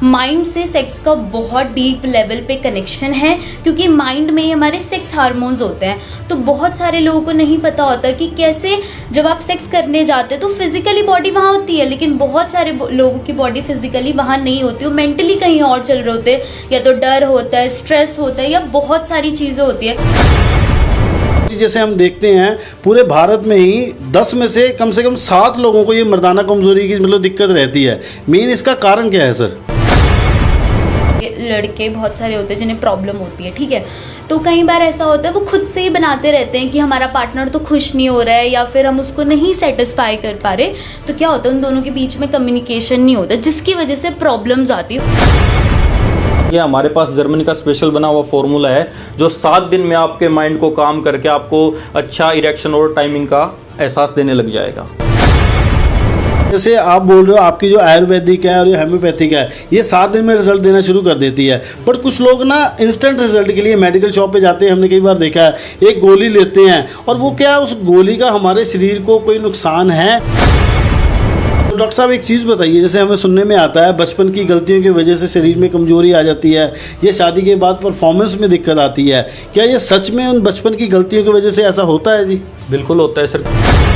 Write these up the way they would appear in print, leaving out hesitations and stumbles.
Mind से sex का बहुत डीप लेवल पे कनेक्शन है, क्योंकि माइंड में ही हमारे सेक्स हार्मोन्स होते हैं। तो बहुत सारे लोगों को नहीं पता होता कि कैसे जब आप सेक्स करने जाते हैं तो फिजिकली बॉडी वहाँ होती है, लेकिन बहुत सारे लोगों की बॉडी फिजिकली वहाँ नहीं होती, वो मेंटली कहीं और चल रहे होते हैं, या तो डर होता है, स्ट्रेस होता है, या बहुत सारी चीज़ें होती है। जैसे हम देखते हैं पूरे भारत में ही 10 में से कम 7 लोगों को ये मर्दाना कमजोरी की मतलब दिक्कत रहती है। मेन इसका कारण क्या है सर? लड़के बहुत सारे होते हैं जिन्हें प्रॉब्लम होती है, ठीक है, तो कई बार ऐसा होता है वो खुद से ही बनाते रहते हैं कि हमारा पार्टनर तो खुश नहीं हो रहा है, या फिर हम उसको नहीं सेटिस्फाई कर पा रहे, तो क्या होता है उन दोनों के बीच में कम्युनिकेशन नहीं होता, जिसकी वजह से प्रॉब्लम्स आती है। ये हमारे पास जर्मनी का स्पेशल बना हुआ फॉर्मूला है जो 7 दिन में आपके माइंड को काम करके आपको अच्छा इरेक्शन और टाइमिंग का एहसास देने लग जाएगा। जैसे आप बोल रहे हो आपकी जो आयुर्वेदिक है और ये होम्योपैथिक है ये 7 दिन में रिजल्ट देना शुरू कर देती है, पर कुछ लोग ना इंस्टेंट रिजल्ट के लिए मेडिकल शॉप पे जाते हैं, हमने कई बार देखा है, एक गोली लेते हैं और वो क्या उस गोली का हमारे शरीर को कोई नुकसान है? तो डॉक्टर साहब एक चीज़ बताइए, जैसे हमें सुनने में आता है बचपन की गलतियों की वजह से शरीर में कमजोरी आ जाती है, ये शादी के बाद परफॉर्मेंस में दिक्कत आती है, क्या ये सच में उन बचपन की गलतियों की वजह से ऐसा होता है जी? बिल्कुल होता है सर।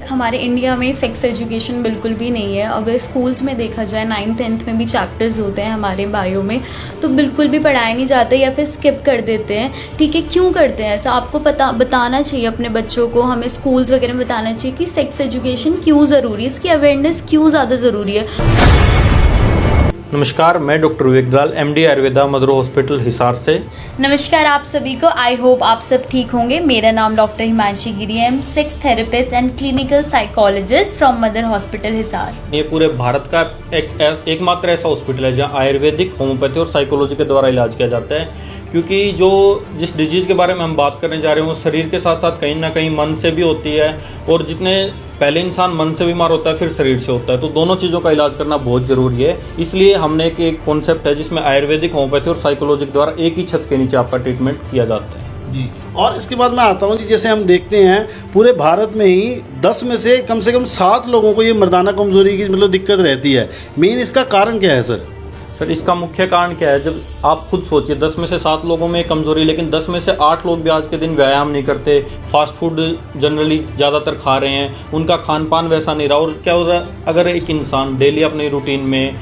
हमारे इंडिया में सेक्स एजुकेशन बिल्कुल भी नहीं है। अगर स्कूल्स में देखा जाए 9th 10th में भी चैप्टर्स होते हैं हमारे बायो में, तो बिल्कुल भी पढ़ाए नहीं जाते या फिर स्किप कर देते हैं। ठीक है, क्यों करते हैं ऐसा? आपको बताना चाहिए अपने बच्चों को, हमें स्कूल्स वगैरह में बताना चाहिए कि सेक्स एजुकेशन क्यों ज़रूरी है, इसकी अवेयरनेस क्यों ज़्यादा ज़रूरी है। नमस्कार, मैं डॉक्टर विवेक दलाल, MD Ayurveda mother hospital Hisar से। नमस्कार आप सभी को, आई होप आप सब ठीक होंगे। मेरा नाम डॉक्टर हिमांशी गिरी है, sex therapist and clinical psychologist from mother hospital Hisar. ये पूरे भारत का एकमात्र ऐसा हॉस्पिटल है जहाँ आयुर्वेदिक, होम्योपैथी और साइकोलॉजी के द्वारा इलाज किया जाता है। क्योंकि जिस डिजीज़ के बारे में हम बात करने जा रहे हैं वो शरीर के साथ साथ कहीं ना कहीं मन से भी होती है, और जितने पहले इंसान मन से बीमार होता है फिर शरीर से होता है, तो दोनों चीज़ों का इलाज करना बहुत ज़रूरी है। इसलिए हमने एक कॉन्सेप्ट है जिसमें आयुर्वेदिक, होम्योपैथी और साइकोलॉजी के द्वारा एक ही छत के नीचे आपका ट्रीटमेंट किया जाता है जी। और इसके बाद मैं आता हूँ जी, जैसे हम देखते हैं पूरे भारत में ही 10 में से कम 7 लोगों को ये मर्दाना कमजोरी की मतलब दिक्कत रहती है। मेन इसका कारण क्या है सर? सर इसका मुख्य कारण क्या है? जब आप खुद सोचिए 10 में से 7 लोगों में कमजोरी, लेकिन 10 में से 8 लोग भी आज के दिन व्यायाम नहीं करते, फास्ट फूड जनरली ज़्यादातर खा रहे हैं, उनका खान पान वैसा नहीं रहा। और क्या हो रहा है, अगर एक इंसान डेली अपनी रूटीन में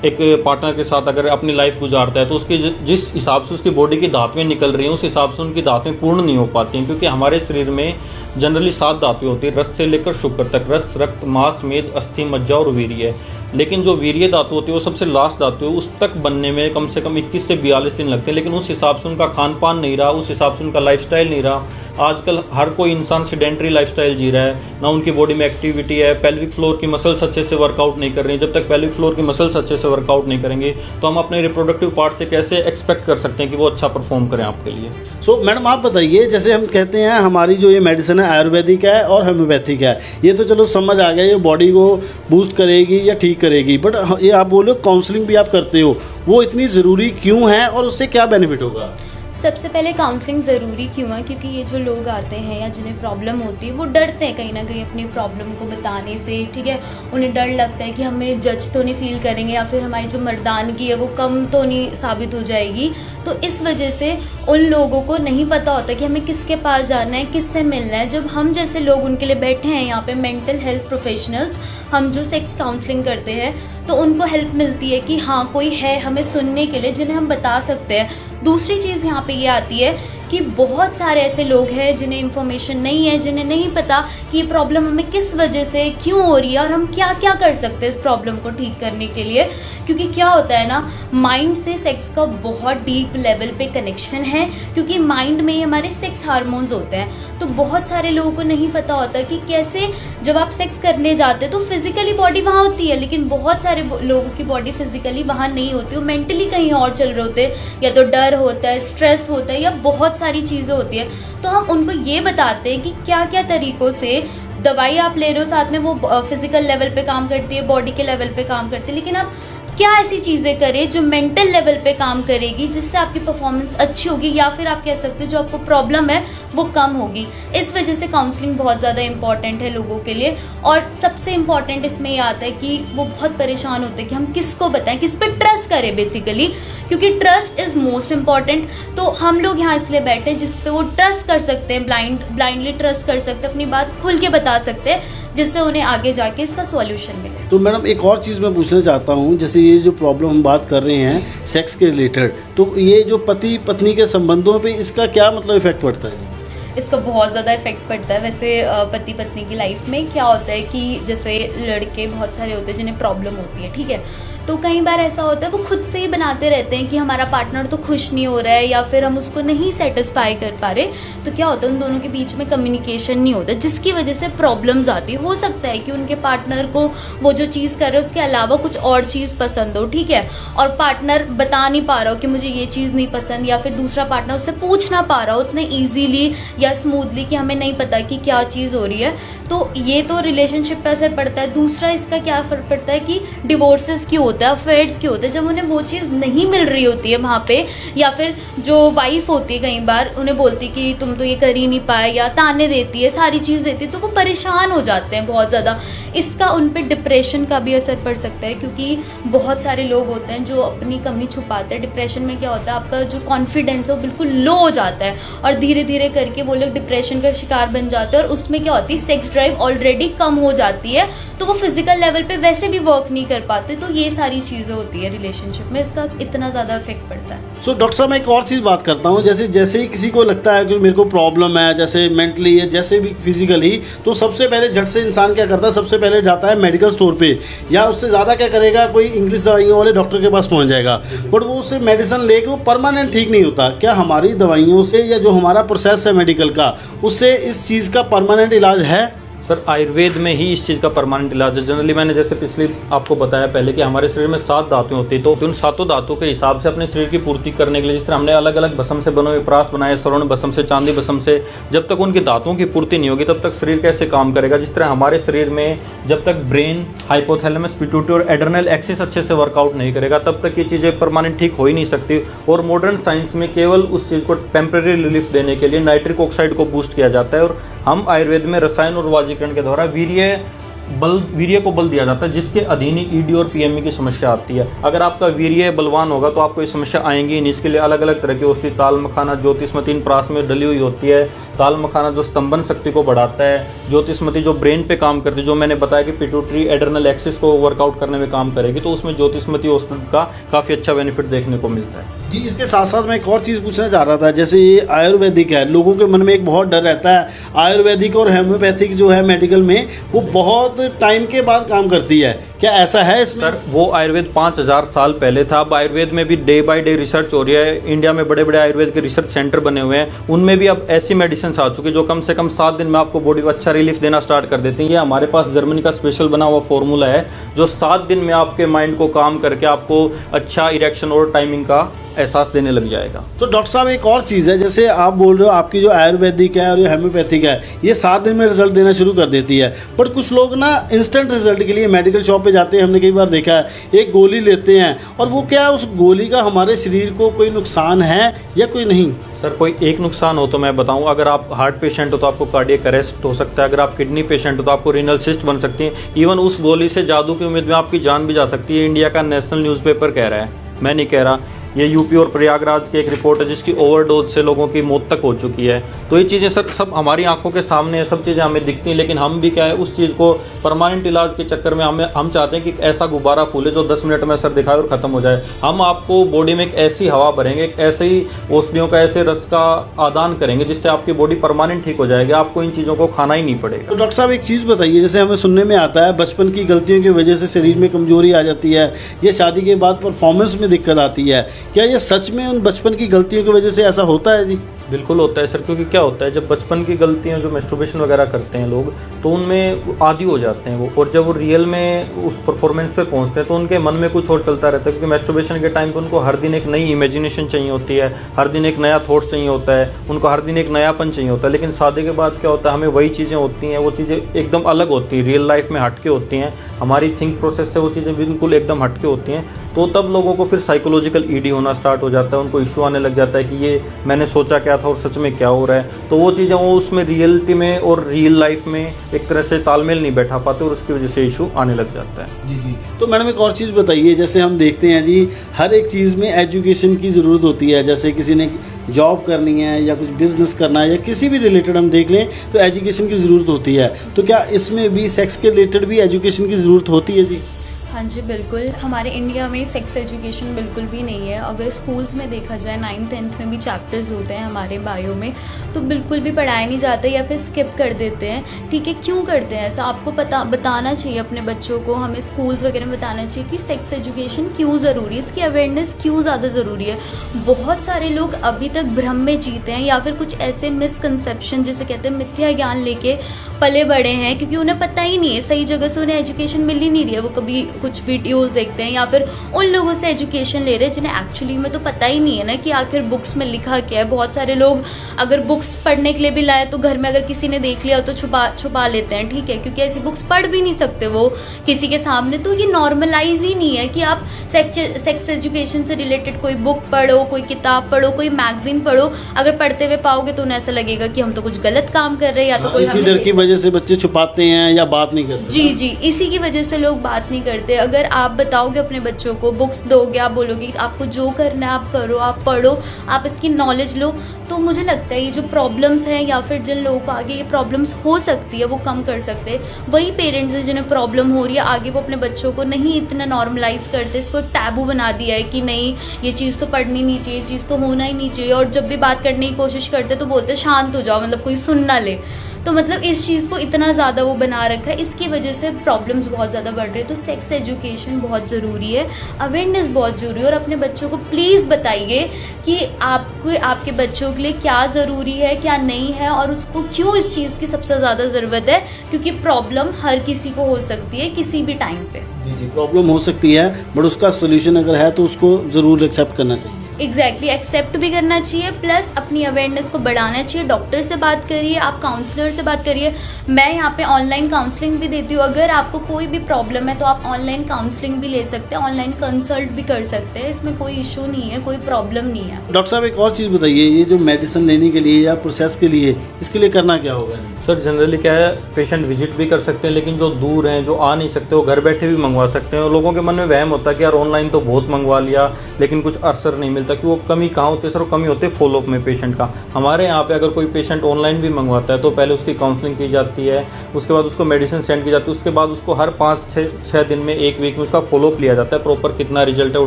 एक पार्टनर के साथ अगर अपनी लाइफ गुजारता है तो उसकी जिस हिसाब से उसकी बॉडी की धातुएं निकल रही हैं उस हिसाब से उनकी धातुएं पूर्ण नहीं हो पाती हैं। क्योंकि हमारे शरीर में जनरली 7 धातुएं होती है, रस से लेकर शुक्र तक, रस, रक्त, मांस, मेद, अस्थि, मज्जा और वीर्य। लेकिन जो वीर्य धातु होती है वो सबसे लास्ट धातु है, उस तक बनने में कम से कम 21 से 42 दिन लगते हैं। लेकिन उस हिसाब से उनका खान पान नहीं रहा, उस हिसाब से उनका लाइफस्टाइल नहीं रहा। आजकल हर कोई इंसान सेडेंटरी लाइफस्टाइल जी रहा है, ना उनकी बॉडी में एक्टिविटी है, पेल्विक फ्लोर की मसल्स अच्छे से वर्कआउट नहीं कर रही हैं। जब तक पेल्विक फ्लोर की मसल्स अच्छे से वर्कआउट नहीं करेंगे तो हम अपने रिप्रोडक्टिव पार्ट से कैसे एक्सपेक्ट कर सकते हैं कि वो अच्छा परफॉर्म करें आपके लिए। सो मैडम आप बताइए, जैसे हम कहते हैं हमारी जो ये मेडिसिन है आयुर्वेदिक है और होम्योपैथिक है, ये तो चलो समझ आ गया ये बॉडी को बूस्ट करेगी या ठीक करेगी, बट ये आप बोलो काउंसलिंग भी आप करते हो, वो इतनी ज़रूरी क्यों है और उससे क्या बेनिफिट होगा? सबसे पहले काउंसलिंग ज़रूरी क्यों है? क्योंकि ये जो लोग आते हैं या जिन्हें प्रॉब्लम होती है वो डरते हैं कहीं ना कहीं अपनी प्रॉब्लम को बताने से, ठीक है। उन्हें डर लगता है कि हमें जज तो नहीं फील करेंगे या फिर हमारी जो मर्दानगी है वो कम तो नहीं साबित हो जाएगी। तो इस वजह से उन लोगों को नहीं पता होता कि हमें किसके पास जाना है, किससे मिलना है। जब हम जैसे लोग उनके लिए बैठे हैं यहाँ पे, मेंटल हेल्थ प्रोफेशनल्स, हम जो सेक्स काउंसलिंग करते हैं, तो उनको हेल्प मिलती है कि हाँ कोई है हमें सुनने के लिए, जिन्हें हम बता सकते हैं। दूसरी चीज़ यहाँ पे ये आती है कि बहुत सारे ऐसे लोग हैं जिन्हें इन्फॉर्मेशन नहीं है, जिन्हें नहीं पता कि ये प्रॉब्लम हमें किस वजह से क्यों हो रही है और हम क्या क्या कर सकते हैं इस प्रॉब्लम को ठीक करने के लिए। क्योंकि क्या होता है ना, माइंड से सेक्स का बहुत डीप लेवल पे कनेक्शन है, क्योंकि माइंड में ही हमारे सेक्स हार्मोन्स होते हैं। तो बहुत सारे लोगों को नहीं पता होता कि कैसे जब आप सेक्स करने जाते हैं तो फिजिकली बॉडी वहाँ होती है, लेकिन बहुत सारे लोगों की बॉडी फिजिकली वहाँ नहीं होती, वो मेंटली कहीं और चल रहे होते हैं, या तो डर होता है, स्ट्रेस होता है, या बहुत सारी चीज़ें होती है। तो हम उनको ये बताते हैं कि क्या क्या तरीक़ों से दवाई आप ले रहे हो, साथ में वो फिजिकल लेवल पे काम करती है, बॉडी के लेवल पे काम करती है, लेकिन आप क्या ऐसी चीज़ें करें जो मेंटल लेवल पे काम करेगी, जिससे आपकी परफॉर्मेंस अच्छी होगी, या फिर आप कह सकते हो जो आपको प्रॉब्लम है वो कम होगी। इस वजह से काउंसलिंग बहुत ज़्यादा इंपॉर्टेंट है लोगों के लिए। और सबसे इम्पॉर्टेंट इसमें ये आता है कि वो बहुत परेशान होते हैं कि हम किसको बताएं, किस पे ट्रस्ट करें बेसिकली, क्योंकि ट्रस्ट इज़ मोस्ट इम्पॉर्टेंट। तो हम लोग यहाँ इसलिए बैठे जिस पे वो ट्रस्ट कर सकते हैं, ब्लाइंडली ट्रस्ट कर सकते हैं, अपनी बात खुल के बता सकते हैं, जिससे उन्हें आगे जाके इसका सॉल्यूशन मिले। तो मैडम एक और चीज़ मैं पूछना चाहता हूँ, जैसे ये जो प्रॉब्लम हम बात कर रहे हैं सेक्स के रिलेटेड, तो ये जो पति पत्नी के संबंधों पे इसका क्या मतलब इफेक्ट पड़ता है? इसका बहुत ज़्यादा इफेक्ट पड़ता है। वैसे पति पत्नी की लाइफ में क्या होता है कि जैसे लड़के बहुत सारे होते हैं जिन्हें प्रॉब्लम होती है, ठीक है, तो कई बार ऐसा होता है वो खुद से ही बनाते रहते हैं कि हमारा पार्टनर तो खुश नहीं हो रहा है या फिर हम उसको नहीं सेटिस्फाई कर पा रहे, तो क्या होता है उन दोनों के बीच में कम्युनिकेशन नहीं होता, जिसकी वजह से प्रॉब्लम्स आती है। हो सकता है कि उनके पार्टनर को वो जो चीज़ कर रहे हैं उसके अलावा कुछ और चीज़ पसंद हो, ठीक है, और पार्टनर बता नहीं पा रहा हो कि मुझे ये चीज़ नहीं पसंद, या फिर दूसरा पार्टनर उससे पूछ ना पा रहा हो उतने ईजीली या स्मूथली कि हमें नहीं पता कि क्या चीज़ हो रही है, तो ये तो रिलेशनशिप पर असर पड़ता है। दूसरा इसका क्या फर्क पड़ता है कि डिवोर्सेस क्यों होता है, अफेयर्स क्यों होते हैं, जब उन्हें वो चीज़ नहीं मिल रही होती है वहाँ पे, या फिर जो वाइफ होती है कई बार उन्हें बोलती कि तुम तो ये कर ही नहीं पाए, या ताने देती है, सारी चीज़ देती है, तो वो परेशान हो जाते हैं बहुत ज़्यादा। इसका उन पे डिप्रेशन का भी असर पड़ सकता है, क्योंकि बहुत सारे लोग होते हैं जो अपनी कमी छुपाते हैं। डिप्रेशन में क्या होता है, आपका जो कॉन्फिडेंस है वो बिल्कुल लो हो जाता है और धीरे धीरे करके वो लोग डिप्रेशन का शिकार बन जाते हैं, और उसमें क्या होती है सेक्स ड्राइव ऑलरेडी कम हो जाती है, तो वो फिजिकल लेवल पे वैसे भी वर्क नहीं कर पाते। तो ये सारी चीज़ें होती है रिलेशनशिप में, इसका इतना ज़्यादा इफेक्ट पड़ता है। सो डॉक्टर साहब मैं एक और चीज़ बात करता हूँ, जैसे ही किसी को लगता है कि मेरे को प्रॉब्लम है, जैसे मेंटली या जैसे भी फिजिकली, तो सबसे पहले झट से इंसान क्या करता है, सबसे पहले जाता है मेडिकल स्टोर पे, या उससे ज़्यादा क्या करेगा, कोई इंग्लिश दवाइयों वाले डॉक्टर के पास पहुँच जाएगा, बट वो उससे मेडिसिन लेके वो परमानेंट ठीक नहीं होता। क्या हमारी दवाइयों से या जो हमारा प्रोसेस है मेडिकल का, उससे इस चीज़ का परमानेंट इलाज है? सर आयुर्वेद में ही इस चीज़ का परमानेंट इलाज है। जनरली मैंने जैसे पिछले आपको बताया पहले कि हमारे शरीर में 7 धातुएं होती है, तो उन 7 धातुओं के हिसाब से अपने शरीर की पूर्ति करने के लिए, जिस तरह हमने अलग अलग भस्म से बने हुए प्रास बनाए, स्वर्ण भस्म से, चांदी भस्म से, जब तक उनकी धातुओं की पूर्ति नहीं होगी तब तक शरीर कैसे काम करेगा। जिस तरह हमारे शरीर में जब तक ब्रेन, हाइपोथैलेमस, पिट्यूटरी और एड्रेनल एक्सिस अच्छे से वर्कआउट नहीं करेगा तब तक ये चीज़ें परमानेंट ठीक हो ही नहीं सकती। और मॉडर्न साइंस में केवल उस चीज़ को टेम्परेरी रिलीफ देने के लिए नाइट्रिक ऑक्साइड को बूस्ट किया जाता है, और हम आयुर्वेद में रसायन और वाजीकरण के द्वारा वीर्य को बल दिया जाता है, जिसके अधीन ही ईडी और पीएमई की समस्या आती है। अगर आपका वीर्य बलवान होगा तो आपको ये समस्या आएंगी नहीं। इसके लिए अलग अलग तरह की औषधि, ताल मखाना, ज्योतिषमती इन प्रास में डली हुई होती है। ताल मखाना जो स्तंभन शक्ति को बढ़ाता है, ज्योतिषमती जो ब्रेन पे काम करती है, जो मैंने बताया कि पिट्यूटरी एड्रेनल एक्सिस को वर्कआउट करने में काम करेगी, तो उसमें ज्योतिषमती औषधि का काफ़ी अच्छा बेनिफिट देखने को मिलता है। जी, इसके साथ साथ मैं एक और चीज़ पूछना चाह रहा था, जैसे ये आयुर्वेदिक है, लोगों के मन में एक बहुत डर रहता है, आयुर्वेदिक और होम्योपैथिक जो है मेडिकल में वो बहुत टाइम के बाद काम करती है, क्या ऐसा है इसमें? सर वो आयुर्वेद 5000 साल पहले था। अब आयुर्वेद में भी डे बाय डे रिसर्च हो रही है। इंडिया में बड़े बड़े आयुर्वेद के रिसर्च सेंटर बने हुए हैं, उनमें भी अब ऐसी मेडिसिन आ चुकी है जो कम से कम 7 दिन में आपको बॉडी को अच्छा रिलीफ देना स्टार्ट कर देती है। ये हमारे पास जर्मनी का स्पेशल बना हुआ फॉर्मूला है जो 7 दिन में आपके माइंड को काम करके आपको अच्छा इरेक्शन और टाइमिंग का एहसास देने लग जाएगा। तो डॉक्टर साहब एक और चीज़ है, जैसे आप बोल रहे हो आपकी जो आयुर्वेदिक है और ये होम्योपैथिक है ये 7 दिन में रिजल्ट देना शुरू कर देती है, बट कुछ लोग ना इंस्टेंट रिजल्ट के लिए मेडिकल शॉप पे जाते हैं, हमने कई बार देखा है, एक गोली लेते हैं, और वो क्या उस गोली का हमारे शरीर को कोई नुकसान है या कोई नहीं? सर कोई एक नुकसान हो तो मैं बताऊं, अगर आप हार्ट पेशेंट हो तो आपको कार्डियक अरेस्ट हो सकता है, अगर आप किडनी पेशेंट हो तो आपको रीनल सिस्ट बन सकती है। इवन उस गोली से जादू की उम्मीद में आपकी जान भी जा सकती है। इंडिया का नेशनल न्यूज़पेपर कह रहा है, मैं नहीं कह रहा, ये यूपी और प्रयागराज की एक रिपोर्ट है जिसकी ओवरडोज से लोगों की मौत तक हो चुकी है। तो ये चीज़ें सर सब हमारी आंखों के सामने है, सब चीज़ें हमें दिखती हैं, लेकिन हम भी क्या है उस चीज़ को परमानेंट इलाज के चक्कर में हम चाहते हैं कि एक ऐसा गुब्बारा फूले जो 10 मिनट में असर दिखाए और ख़त्म हो जाए। हम आपको बॉडी में एक ऐसी हवा भरेंगे, एक ऐसे ही औषधियों का ऐसे रस का आदान करेंगे जिससे आपकी बॉडी परमानेंट ठीक हो जाएगी, आपको इन चीज़ों को खाना ही नहीं पड़ेगा। तो डॉक्टर साहब एक चीज़ बताइए, जैसे हमें सुनने में आता है बचपन की गलतियों की वजह से शरीर में कमजोरी आ जाती है या शादी के बाद परफॉर्मेंस में दिक्कत आती है, क्या ये सच में उन बचपन की गलतियों की वजह से ऐसा होता है? जी बिल्कुल होता है सर, क्योंकि क्या होता है जब बचपन की गलतियां जो मैस्टरबेशन वगैरह करते हैं लोग तो उनमें आदी हो जाते हैं वो, और जब वो रियल में उस परफॉर्मेंस पे पहुंचते हैं तो उनके मन में कुछ और चलता रहता है, क्योंकि मैस्टरबेशन के टाइम पे उनको हर दिन एक नई इमेजिनेशन चाहिए होती है, हर दिन एक नया थॉट चाहिए होता है, उनको हर दिन एक नयापन चाहिए होता है। लेकिन शादी के बाद क्या होता है, हमें वही चीज़ें होती हैं, वो चीज़ें एकदम अलग होती हैं, रियल लाइफ में हटके होती हैं, हमारी थिंक प्रोसेस से वो चीज़ें बिल्कुल एकदम हटके होती हैं। तो तब लोगों को फिर फिर साइकोलॉजिकल ईडी होना स्टार्ट हो जाता है, उनको इशू आने लग जाता है कि ये मैंने सोचा क्या था और सच में क्या हो रहा है। तो वो चीज़ें वो उसमें रियलिटी में और रियल लाइफ में एक तरह से तालमेल नहीं बैठा पाते और उसकी वजह से इशू आने लग जाता है। जी। तो मैडम एक और चीज़ बताइए, जैसे हम देखते हैं जी हर एक चीज़ में एजुकेशन की ज़रूरत होती है। जैसे किसी ने जॉब करनी है या कुछ बिजनेस करना है या किसी भी रिलेटेड हम देख लें तो एजुकेशन की ज़रूरत होती है। तो क्या इसमें भी सेक्स के रिलेटेड भी एजुकेशन की ज़रूरत होती है जी? हाँ जी बिल्कुल, हमारे इंडिया में सेक्स एजुकेशन बिल्कुल भी नहीं है। अगर स्कूल्स में देखा जाए 9th 10th में भी चैप्टर्स होते हैं हमारे बायो में, तो बिल्कुल भी पढ़ाया नहीं जाता या फिर स्किप कर देते हैं। ठीक है, क्यों करते हैं ऐसा? आपको बताना चाहिए अपने बच्चों को, हमें स्कूल्स वगैरह में बताना चाहिए कि सेक्स एजुकेशन क्यों ज़रूरी है, इसकी अवेयरनेस क्यों ज़्यादा ज़रूरी है। बहुत सारे लोग अभी तक भ्रम में जीते हैं या फिर कुछ ऐसे मिसकंसेप्शन जिसे कहते हैं मिथ्या ज्ञान लेके पले बड़े हैं, क्योंकि उन्हें पता ही नहीं है, सही जगह से उन्हें एजुकेशन मिल ही नहीं रही है। वो कभी कुछ वीडियोस देखते हैं या फिर उन लोगों से एजुकेशन ले रहे हैं जिन्हें एक्चुअली में तो पता ही नहीं है ना कि आखिर बुक्स में लिखा क्या है। बहुत सारे लोग अगर बुक्स पढ़ने के लिए भी लाए तो घर में अगर किसी ने देख लिया तो छुपा लेते हैं, ठीक है, क्योंकि ऐसी बुक्स पढ़ भी नहीं सकते वो किसी के सामने। तो ये नॉर्मलाइज ही नहीं है कि आप सेक्स एजुकेशन से रिलेटेड कोई बुक पढ़ो, कोई किताब पढ़ो, कोई मैगजीन पढ़ो। अगर पढ़ते हुए पाओगे तो उन्हें ऐसा लगेगा कि हम तो कुछ गलत काम कर रहे हैं या तो कोई इसी डर की वजह से बच्चे छुपाते हैं या बात नहीं करते। जी, इसी की वजह से लोग बात नहीं करते। अगर आप बताओगे अपने बच्चों को, बुक्स दोगे, आप बोलोगे कि आपको जो करना है आप करो, आप पढ़ो, आप इसकी नॉलेज लो, तो मुझे लगता है ये जो प्रॉब्लम्स हैं या फिर जिन लोगों को आगे ये प्रॉब्लम्स हो सकती है वो कम कर सकते हैं। वही पेरेंट्स हैं जिन्हें प्रॉब्लम हो रही है, आगे वो अपने बच्चों को नहीं इतना नॉर्मलाइज करते, इसको एक टैबू बना दिया है कि नहीं ये चीज़ तो पढ़नी नहीं चाहिए, ये चीज़ तो होना ही नहीं चाहिए। और जब भी बात करने की कोशिश करते तो बोलते शांत हो जाओ, मतलब कोई सुन ना ले। तो मतलब इस चीज़ को इतना ज़्यादा वो बना रखा है, इसकी वजह से प्रॉब्लम्स बहुत ज़्यादा बढ़ रही है। तो सेक्स एजुकेशन बहुत ज़रूरी है, अवेयरनेस बहुत ज़रूरी है। और अपने बच्चों को प्लीज़ बताइए कि आपको आपके बच्चों के लिए क्या ज़रूरी है, क्या नहीं है, और उसको क्यों इस चीज़ की सबसे ज़्यादा ज़रूरत है, क्योंकि प्रॉब्लम हर किसी को हो सकती है किसी भी टाइम पे। जी, प्रॉब्लम हो सकती है, बट उसका सोल्यूशन अगर है तो उसको ज़रूर एक्सेप्ट करना चाहिए। एग्जैक्टली, एक्सेप्ट भी करना चाहिए, प्लस अपनी अवेयरनेस को बढ़ाना चाहिए। डॉक्टर से बात करिए, आप काउंसलर से बात करिए। मैं यहाँ पे ऑनलाइन काउंसलिंग भी देती हूँ। अगर आपको कोई भी प्रॉब्लम है तो आप ऑनलाइन काउंसलिंग भी ले सकते हैं, ऑनलाइन कंसल्ट भी कर सकते हैं। इसमें कोई इशू नहीं है, कोई प्रॉब्लम नहीं है। डॉक्टर साहब एक और चीज़ बताइए, ये जो मेडिसिन लेने के लिए या प्रोसेस के लिए, इसके लिए करना क्या होगा? सर जनरली क्या है, पेशेंट विजिट भी कर सकते हैं, लेकिन जो दूर हैं, जो आ नहीं सकते, वो घर बैठे भी मंगवा सकते हैं। और लोगों के मन में वहम होता है कि यार ऑनलाइन तो बहुत मंगवा लिया लेकिन कुछ असर नहीं मिलता, कि वो कमी कहाँ होती है सर? वो कमी होती है फॉलोअप में पेशेंट का। हमारे यहाँ पे अगर कोई पेशेंट ऑनलाइन भी मंगवाता है तो पहले उसकी काउंसलिंग की जाती है, उसके बाद उसको मेडिसिन सेंड की जाती है, उसके बाद उसको हर 5-6 दिन में, एक वीक में उसका फॉलोअप लिया जाता है। प्रॉपर कितना रिजल्ट है, वो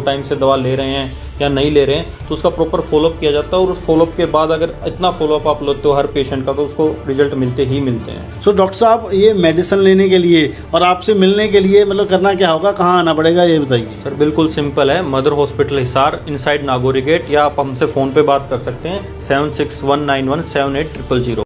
टाइम से दवा ले रहे हैं या नहीं ले रहे हैं, तो उसका प्रॉपर फॉलोअप किया जाता है। और उस फॉलोअप के बाद अगर इतना फॉलोअप आप लेते हो हर पेशेंट का तो उसको रिजल्ट मिलते ही मिलते हैं। सो डॉक्टर साहब ये मेडिसिन लेने के लिए और आपसे मिलने के लिए मतलब करना क्या होगा, कहाँ आना पड़ेगा, ये बताइए। सर बिल्कुल सिंपल है, mother hospital Hisar inside Nagori gate, या आप हमसे फ़ोन पे बात कर सकते हैं 7619178000।